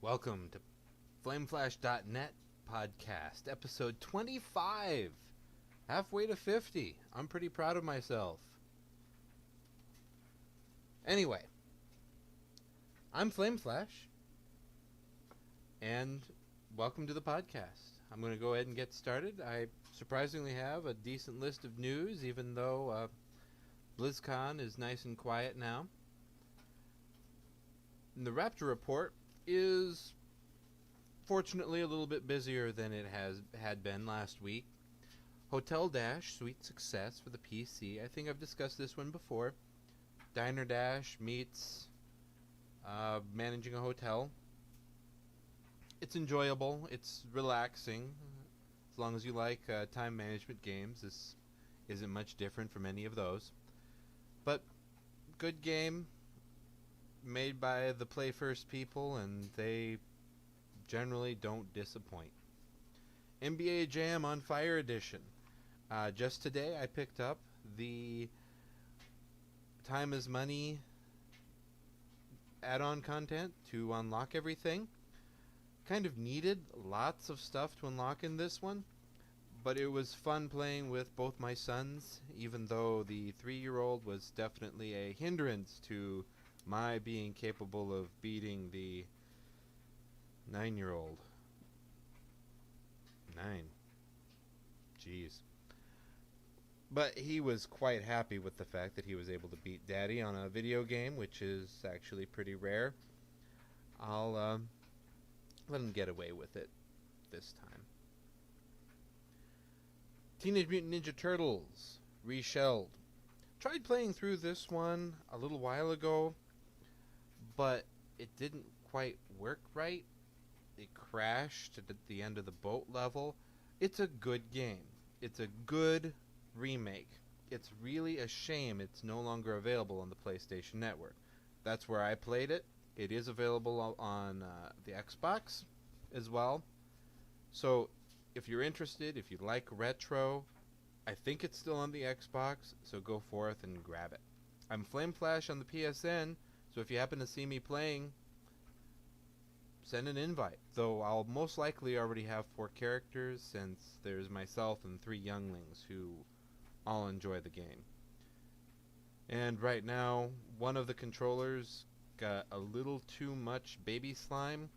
Welcome to flameflash.net podcast, episode 25. Halfway to 50. I'm pretty proud of myself. Anyway, I'm Flameflash, and welcome to the podcast. I'm going to go ahead and get started. I surprisingly have a decent list of news, even though BlizzCon is nice and quiet now. And the Raptor report is fortunately a little bit busier than it had been last week. Hotel Dash, sweet success for the PC. I think I've discussed this one before. Diner Dash meets managing a hotel. It's enjoyable. It's relaxing. As long as you like time management games, this isn't much different from any of those. But good game, made by the Play First people, and they generally don't disappoint. NBA Jam on Fire Edition. Just today I picked up the Time is Money add-on content to unlock everything. Kind of needed lots of stuff to unlock in this one, but it was fun playing with both my sons, even though the 3-year-old was definitely a hindrance to my being capable of beating the 9-year-old. 9. Jeez. But he was quite happy with the fact that he was able to beat Daddy on a video game, which is actually pretty rare. I'll let him get away with it this time. Teenage Mutant Ninja Turtles reshelled. Tried playing through this one a little while ago, but it didn't quite work right. It crashed at the end of the boat level. It's a good game. It's a good remake. It's really a shame it's no longer available on the PlayStation Network. That's where I played it. It is available on the Xbox as well. So if you're interested, if you like retro, I think it's still on the Xbox, so go forth and grab it. I'm Flameflash on the PSN, so if you happen to see me playing, send an invite. Though I'll most likely already have 4 characters, since there's myself and 3 younglings who all enjoy the game. And right now, one of the controllers got a little too much baby slime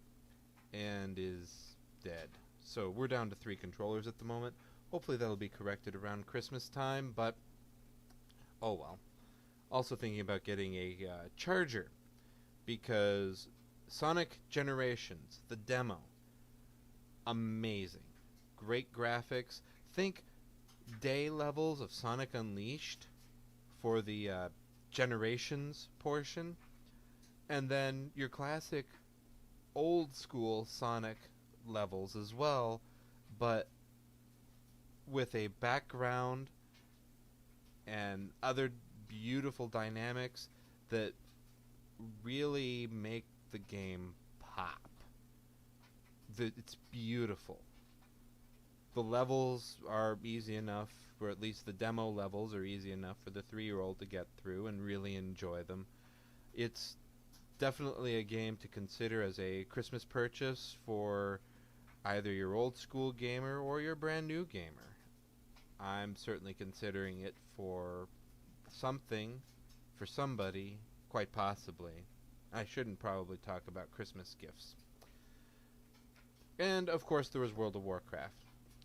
and is dead. So we're down to 3 controllers at the moment. Hopefully that'll be corrected around Christmas time, but oh well. Also thinking about getting a charger, because Sonic Generations, the demo, amazing. Great graphics. Think day levels of Sonic Unleashed for the Generations portion, and then your classic old school Sonic levels as well, but with a background and other beautiful dynamics that really make the game pop. It's beautiful. The levels are easy enough, or at least the demo levels are easy enough for the 3-year-old to get through and really enjoy them. It's definitely a game to consider as a Christmas purchase for either your old school gamer or your brand new gamer. I'm certainly considering it for something, for somebody, quite possibly. I shouldn't probably talk about Christmas gifts. And, of course, there was World of Warcraft.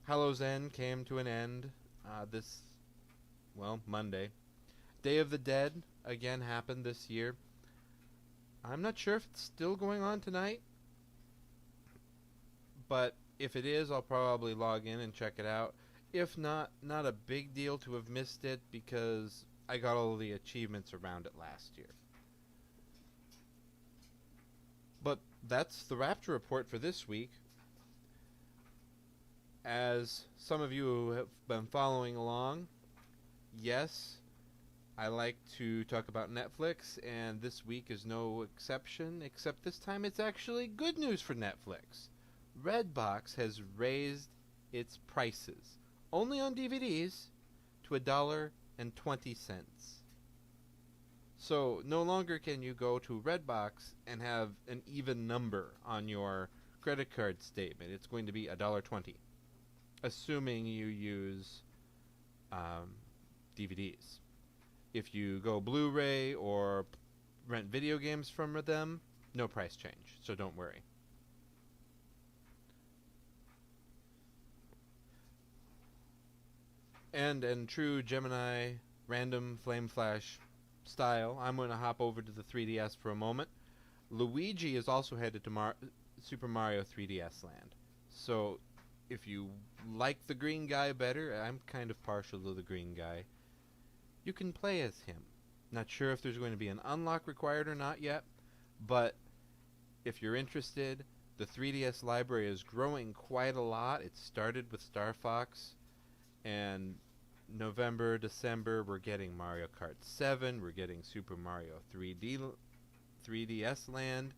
Hallow's End came to an end Monday. Day of the Dead, again, happened this year. I'm not sure if it's still going on tonight, but if it is, I'll probably log in and check it out. If not, not a big deal to have missed it, because I got all the achievements around it last year. But that's the Raptor report for this week. As some of you have been following along, yes, I like to talk about Netflix, and this week is no exception, except this time it's actually good news for Netflix. Redbox has raised its prices, only on DVDs, to $1.20. So no longer can you go to Redbox and have an even number on your credit card statement. It's going to be $1.20, assuming you use DVDs. If you go Blu-ray or rent video games from them, no price change, so don't worry. And in true Gemini random flame flash style, I'm going to hop over to the 3DS for a moment. Luigi is also headed to Super Mario 3DS Land. So if you like the green guy better, I'm kind of partial to the green guy, you can play as him. Not sure if there's going to be an unlock required or not yet, but if you're interested, the 3DS library is growing quite a lot. It started with Star Fox, and November, December, we're getting Mario Kart 7, we're getting Super Mario 3DS Land,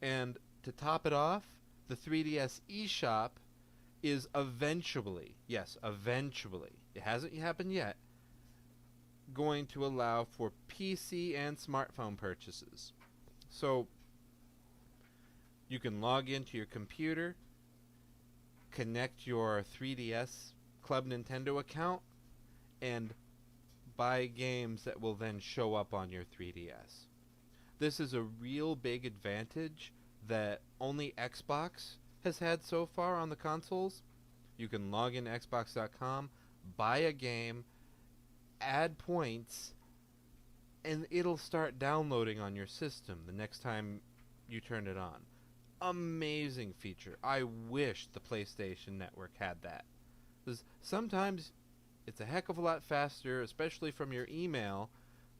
and to top it off, the 3DS eShop is eventually, yes, eventually, it hasn't happened yet, going to allow for PC and smartphone purchases. So you can log into your computer, connect your 3DS Club Nintendo account, and buy games that will then show up on your 3DS. This is a real big advantage that only Xbox has had so far on the consoles. You can log into Xbox.com, buy a game, add points, and it'll start downloading on your system the next time you turn it on. Amazing feature. I wish the PlayStation Network had that. Because sometimes it's a heck of a lot faster, especially from your email,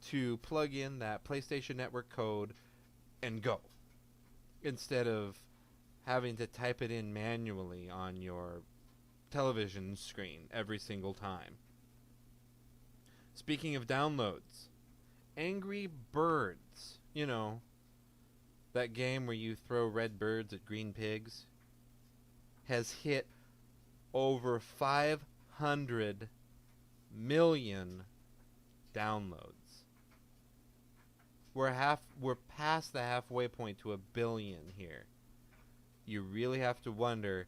to plug in that PlayStation Network code and go, instead of having to type it in manually on your television screen every single time. Speaking of downloads, Angry Birds, you know, that game where you throw red birds at green pigs, has hit over 500 million downloads. We're past the halfway point to 1 billion here. You really have to wonder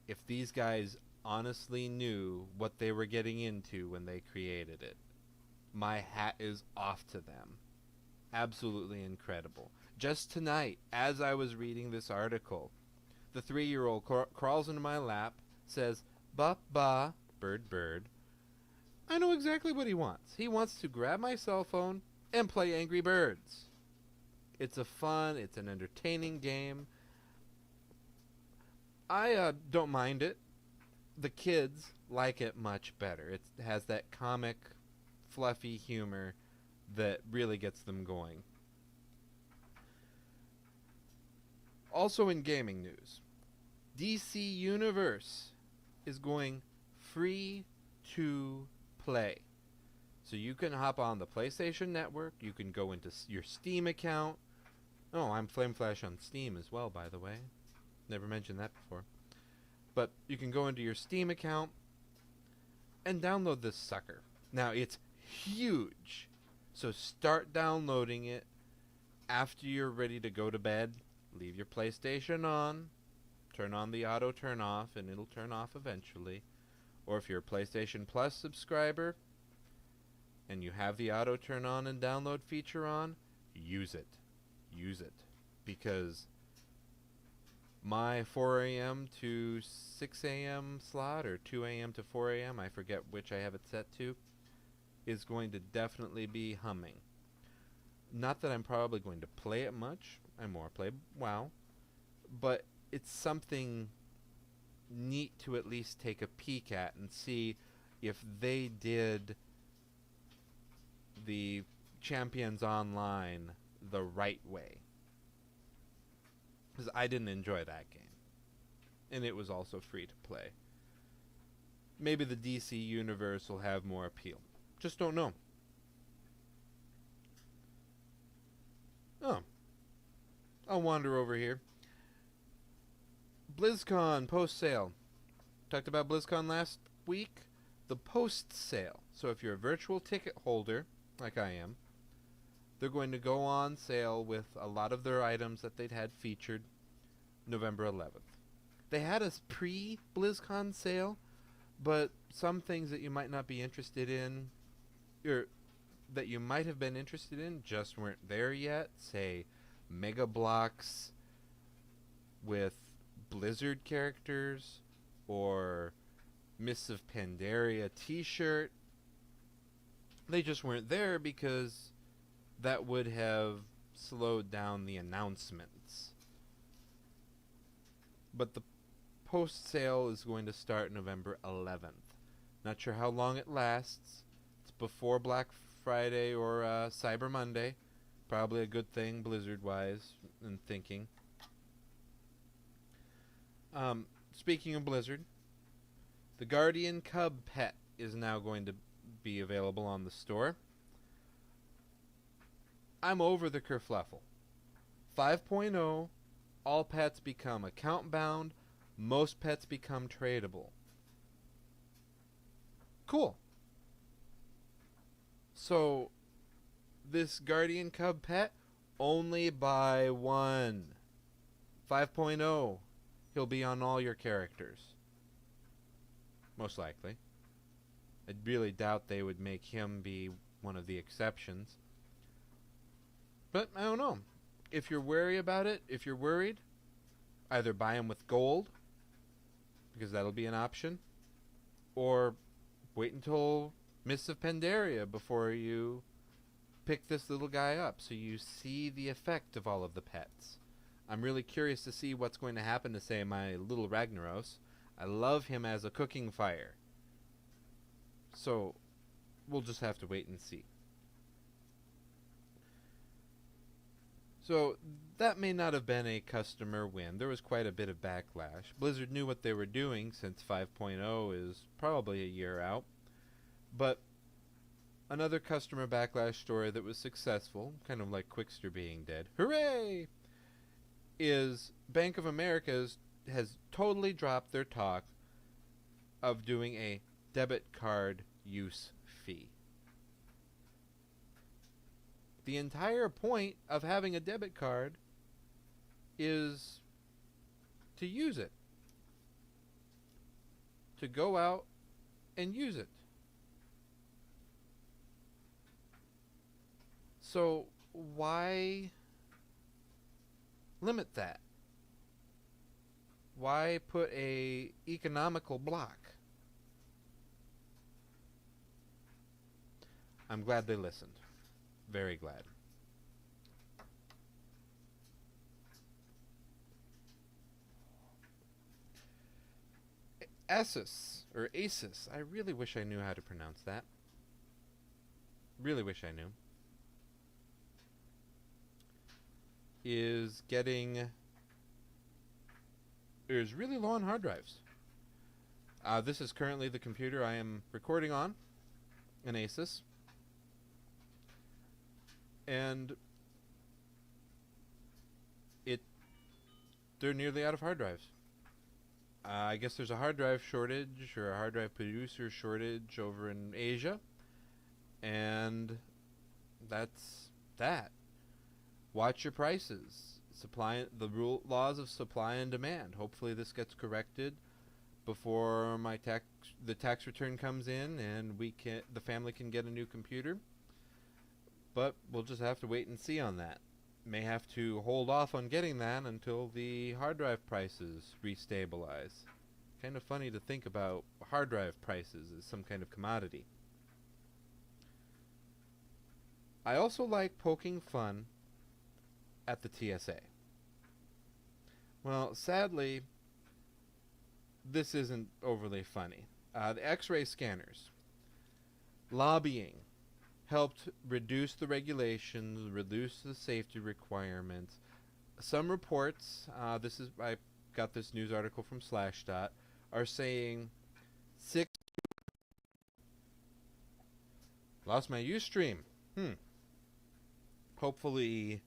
if these guys honestly knew what they were getting into when they created it. My hat is off to them. Absolutely incredible. Just tonight, as I was reading this article, the 3-year-old crawls into my lap, says, "Ba ba, bird bird." I know exactly what he wants. He wants to grab my cell phone and play Angry Birds. It's it's an entertaining game. I don't mind it. The kids like it much better. It has that comic, fluffy humor that really gets them going. Also in gaming news, DC Universe is going free to play. So you can hop on the PlayStation Network, you can go into your Steam account. Oh, I'm Flame Flash on Steam as well, by the way. Never mentioned that before. But you can go into your Steam account and download this sucker. Now, it's huge. So start downloading it after you're ready to go to bed. Leave your PlayStation on. Turn on the auto turn off, and it'll turn off eventually. Or if you're a PlayStation Plus subscriber and you have the auto turn on and download feature on, use it. Use it. Because my 4 a.m. to 6 a.m. slot, or 2 a.m. to 4 a.m., I forget which I have it set to, is going to definitely be humming. Not that I'm probably going to play it much. I more play WoW. But it's something neat to at least take a peek at and see if they did the Champions Online the right way. Because I didn't enjoy that game. And it was also free to play. Maybe the DC universe will have more appeal. Just don't know. Oh. I'll wander over here. BlizzCon post-sale. Talked about BlizzCon last week. The post-sale. So if you're a virtual ticket holder, like I am, they're going to go on sale with a lot of their items that they'd had featured November 11th. They had a pre-BlizzCon sale, but some things that you might not be interested in, or that you might have been interested in, just weren't there yet. Say, Mega Blocks with Blizzard characters, or Mists of Pandaria t-shirt. They just weren't there because that would have slowed down the announcements. But the post-sale is going to start November 11th. Not sure how long it lasts. It's before Black Friday or Cyber Monday. Probably a good thing, Blizzard-wise, in thinking. Speaking of Blizzard, the Guardian Cub pet is now going to be available on the store. I'm over the kerfluffle. 5.0, all pets become account-bound, most pets become tradable. Cool. So, this Guardian Cub pet, only buy one. 5.0, he'll be on all your characters. Most likely. I really doubt they would make him be one of the exceptions. But, I don't know. If you're wary about it, if you're worried, either buy him with gold, because that'll be an option, or wait until Mists of Pandaria before you pick this little guy up, so you see the effect of all of the pets. I'm really curious to see what's going to happen to, say, my little Ragnaros. I love him as a cooking fire. So, we'll just have to wait and see. So, that may not have been a customer win. There was quite a bit of backlash. Blizzard knew what they were doing, since 5.0 is probably a year out. But another customer backlash story that was successful, kind of like Quickster being dead, hooray, is Bank of America has totally dropped their talk of doing a debit card use fee. The entire point of having a debit card is to use it. To go out and use it. So why limit that? Why put a economical block? I'm glad they listened. Very glad. Asus, or Asus, I really wish I knew how to pronounce that. Really wish I knew. Is really low on hard drives. This is currently the computer I am recording on, an Asus. And they're nearly out of hard drives. I guess there's a hard drive shortage, or a hard drive producer shortage over in Asia. And that's that. Watch your prices. Laws of supply and demand. Hopefully this gets corrected before the tax return comes in and the family can get a new computer. But we'll just have to wait and see on that. May have to hold off on getting that until the hard drive prices restabilize. Kind of funny to think about hard drive prices as some kind of commodity. I also like poking fun at the TSA. Well, sadly, this isn't overly funny. The X-ray scanners. Lobbying helped reduce the regulations, reduce the safety requirements. Some reports, I got this news article from Slashdot, are saying lost my Ustream. Hopefully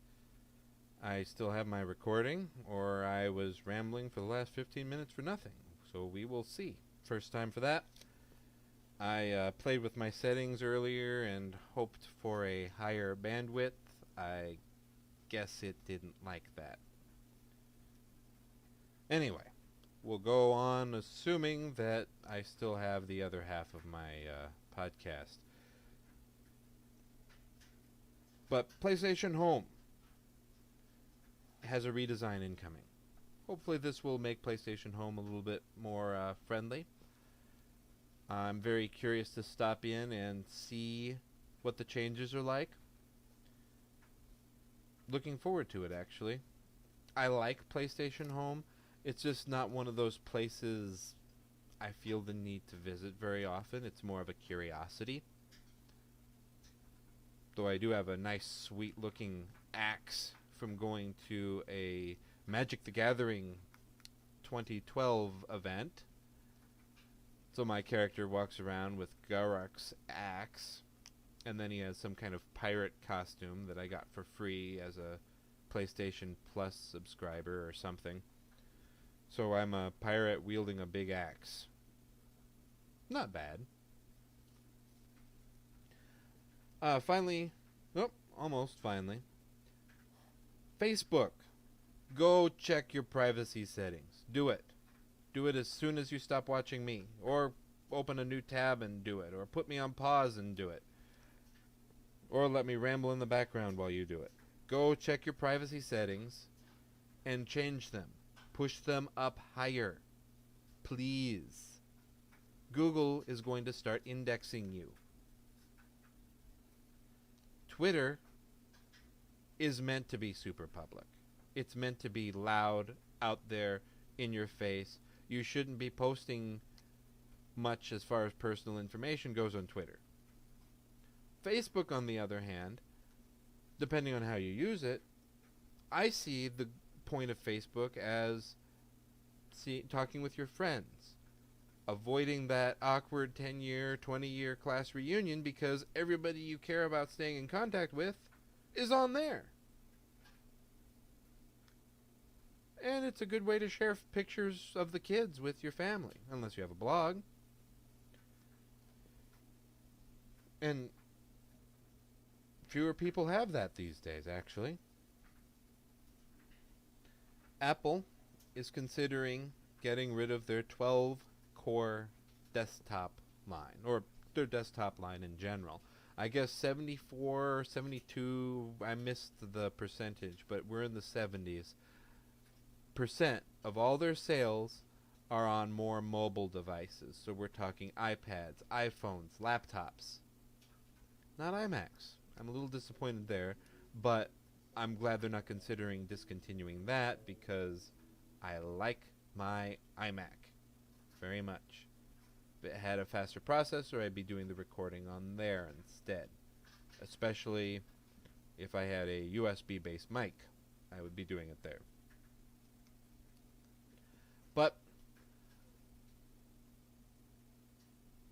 I still have my recording, or I was rambling for the last 15 minutes for nothing. So we will see. First time for that. I played with my settings earlier and hoped for a higher bandwidth. I guess it didn't like that. Anyway, we'll go on assuming that I still have the other half of my podcast. But PlayStation Home has a redesign incoming. Hopefully this will make PlayStation Home a little bit more friendly. I'm very curious to stop in and see what the changes are like. Looking forward to it, actually. I like PlayStation Home. It's just not one of those places I feel the need to visit very often. It's more of a curiosity. Though I do have a nice, sweet-looking axe from going to a Magic the Gathering 2012 event. So my character walks around with Garak's axe, and then he has some kind of pirate costume that I got for free as a PlayStation Plus subscriber or something. So I'm a pirate wielding a big axe. Not bad. Finally, almost finally. Facebook. Go check your privacy settings. Do it. Do it as soon as you stop watching me. Or open a new tab and do it. Or put me on pause and do it. Or let me ramble in the background while you do it. Go check your privacy settings and change them. Push them up higher. Please. Google is going to start indexing you. Twitter is meant to be super public. It's meant to be loud, out there, in your face. You shouldn't be posting much as far as personal information goes on Twitter. Facebook, on the other hand, depending on how you use it, I see the point of Facebook as talking with your friends. Avoiding that awkward 10-year, 20-year class reunion because everybody you care about staying in contact with is on there. And it's a good way to share pictures of the kids with your family, unless you have a blog. And fewer people have that these days, actually. Apple is considering getting rid of their 12-core desktop line, or their desktop line in general. I guess 74, 72, I missed the percentage, but we're in the 70s. % of all their sales are on more mobile devices. So we're talking iPads, iPhones, laptops. Not iMacs. I'm a little disappointed there, but I'm glad they're not considering discontinuing that because I like my iMac very much. If it had a faster processor, I'd be doing the recording on there instead. Especially if I had a USB-based mic, I would be doing it there. But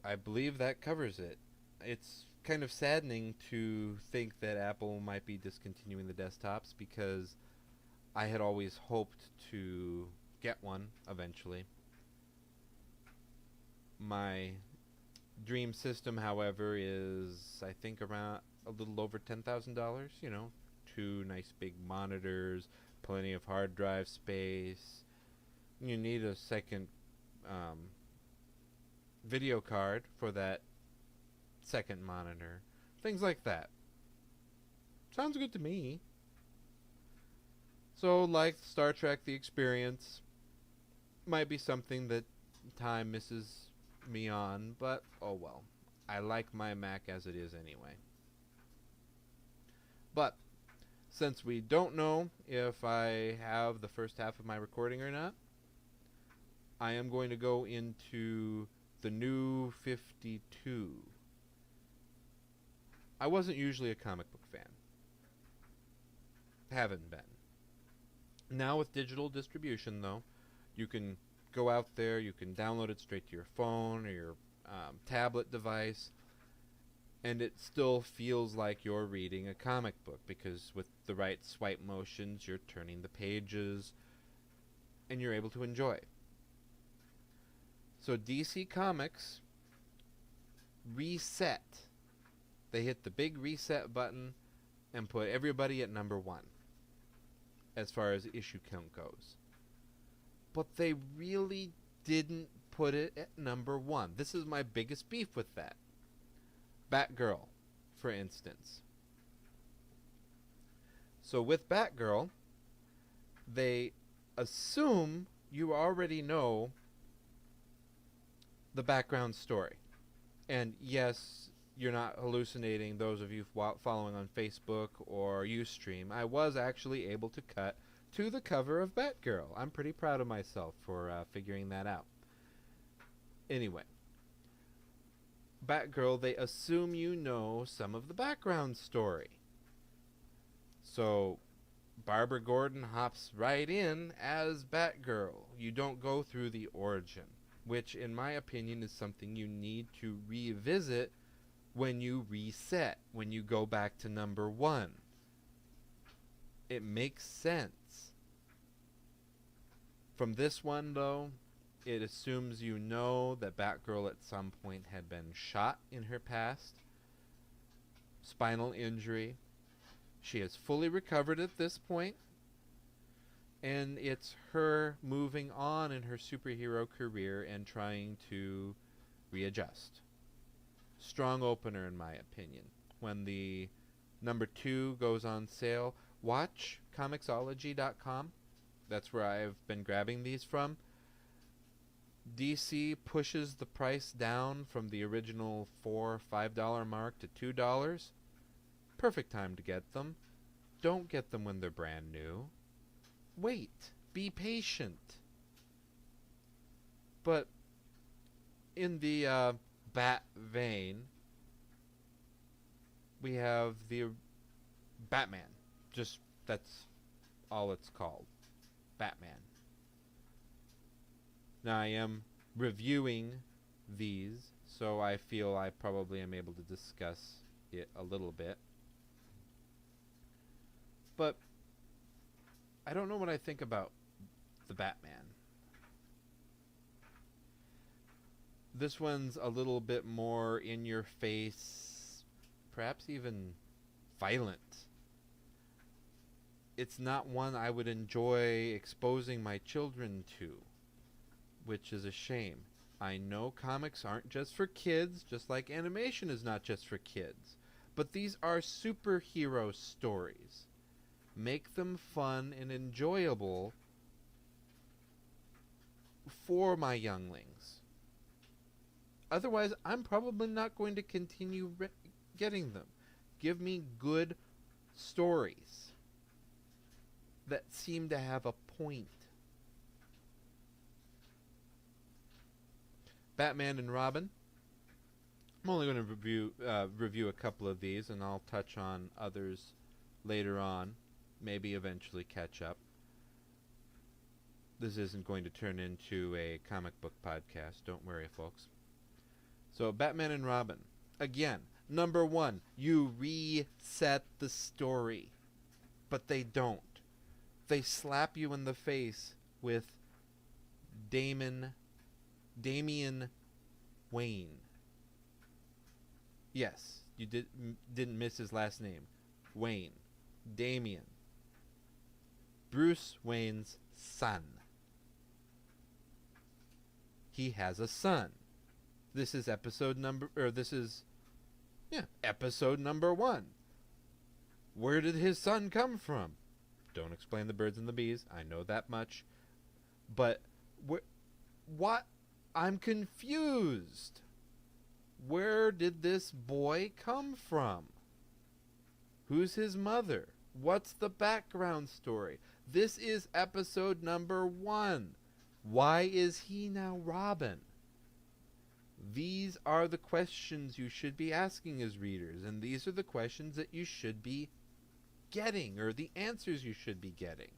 I believe that covers it. It's kind of saddening to think that Apple might be discontinuing the desktops because I had always hoped to get one eventually. My dream system, however, is I think around a little over $10,000. You know, 2 nice big monitors, plenty of hard drive space. You need a second video card for that second monitor. Things like that. Sounds good to me. So, like Star Trek The Experience, might be something that time misses me on, but oh well. I like my Mac as it is anyway. But, since we don't know if I have the first half of my recording or not, I am going to go into the New 52. I wasn't usually a comic book fan. Haven't been. Now with digital distribution, though, you can go out there, you can download it straight to your phone or your tablet device, and it still feels like you're reading a comic book because with the right swipe motions, you're turning the pages, and you're able to enjoy. So DC Comics reset. They hit the big reset button and put everybody at number 1 as far as issue count goes. But they really didn't put it at number 1. This is my biggest beef with that. Batgirl, for instance. So with Batgirl, they assume you already know the background story. And yes, you're not hallucinating, those of you following on Facebook or Ustream. I was actually able to cut to the cover of Batgirl. I'm pretty proud of myself for figuring that out. Anyway, Batgirl, they assume you know some of the background story. So Barbara Gordon hops right in as Batgirl. You don't go through the origin, which in my opinion is something you need to revisit when you reset, when you go back to number 1. It makes sense. From this one, though, it assumes you know that Batgirl at some point had been shot in her past. Spinal injury. She has fully recovered at this point. And it's her moving on in her superhero career and trying to readjust. Strong opener, in my opinion. When the number 2 goes on sale, watch Comixology.com. That's where I've been grabbing these from. DC pushes the price down from the original $4 or $5 mark to $2. Perfect time to get them. Don't get them when they're brand new. Wait. Be patient. But in the Bat vein, we have the Batman. Just, that's all it's called. Batman. Now I am reviewing these, so I feel I probably am able to discuss it a little bit. But I don't know what I think about the Batman. This one's a little bit more in your face, perhaps even violent. It's not one I would enjoy exposing my children to, which is a shame. I know comics aren't just for kids, just like animation is not just for kids. But these are superhero stories. Make them fun and enjoyable for my younglings. Otherwise, I'm probably not going to continue getting them. Give me good stories that seem to have a point. Batman and Robin. I'm only going to review a couple of these, and I'll touch on others later on. Maybe eventually catch up. This isn't going to turn into a comic book podcast. Don't worry, folks. So, Batman and Robin. Again, number 1, you reset the story. But they don't. They slap you in the face with Damian Wayne. Yes, you didn't miss his last name. Wayne. Damian. Bruce Wayne's son. He has a son. This is episode number 1. Where did his son come from? Don't explain the birds and the bees. I know that much. But what? I'm confused. Where did this boy come from? Who's his mother? What's the background story? This is episode number 1. Why is he now Robin? These are the questions you should be asking as readers, and these are the questions that you should be getting, or the answers you should be getting.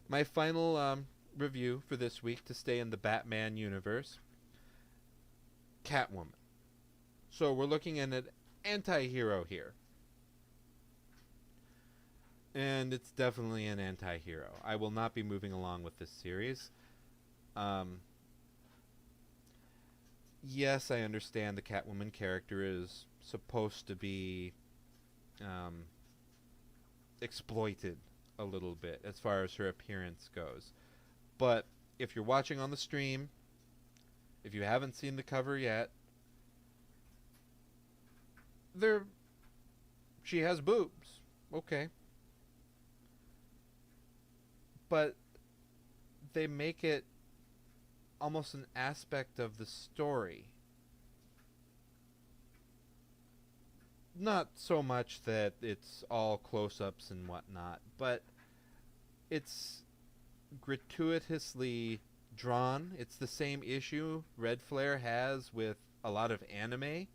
My final review for this week, to stay in the Batman universe, Catwoman. So we're looking at an anti-hero here. And it's definitely an anti-hero. I will not be moving along with this series. yes, I understand the Catwoman character is supposed to be um, exploited a little bit as far as her appearance goes. But if you're watching on the stream, if you haven't seen the cover yet, there she has boobs. Okay. But they make it almost an aspect of the story. Not so much that it's all close-ups and whatnot, but it's gratuitously drawn. It's the same issue Red Flare has with a lot of anime.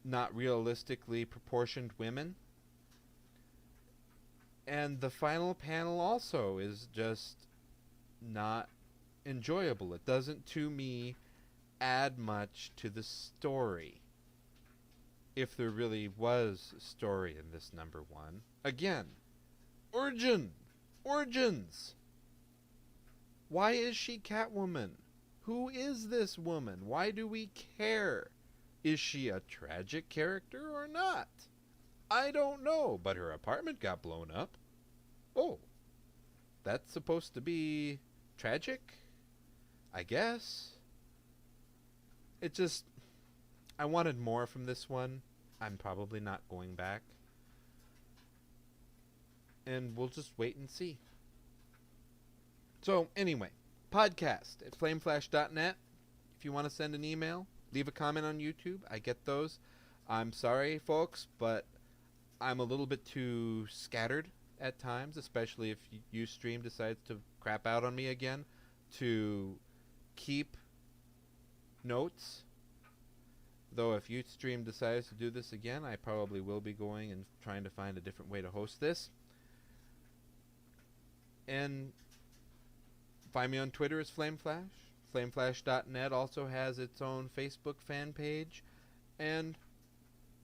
Not realistically proportioned women. And the final panel also is just not enjoyable. It doesn't, to me, add much to the story. If there really was a story in this number one. Again, origins. Why is she Catwoman? Who is this woman? Why do we care? Is she a tragic character or not? I don't know, but her apartment got blown up. Oh, that's supposed to be tragic? I guess. It just... I wanted more from this one. I'm probably not going back. And we'll just wait and see. So, anyway, podcast at flameflash.net. If you want to send an email, leave a comment on YouTube. I get those. I'm sorry, folks, but I'm a little bit too scattered at times, especially if Ustream decides to crap out on me again, to keep notes. Though if Ustream decides to do this again, I probably will be going and trying to find a different way to host this. And find me on Twitter as Flameflash. Flameflash.net also has its own Facebook fan page. And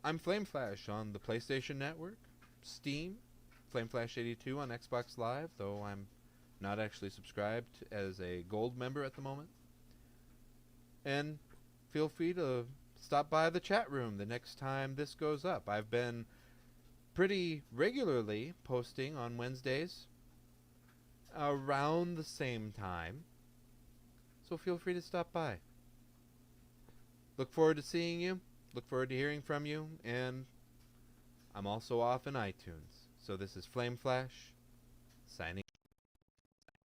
I'm Flameflash on the PlayStation Network, Steam, Flameflash82 on Xbox Live, though I'm not actually subscribed as a gold member at the moment. And feel free to stop by the chat room the next time this goes up. I've been pretty regularly posting on Wednesdays around the same time, so feel free to stop by. Look forward to seeing you, look forward to hearing from you, and I'm also off in iTunes. So this is Flame Flash, signing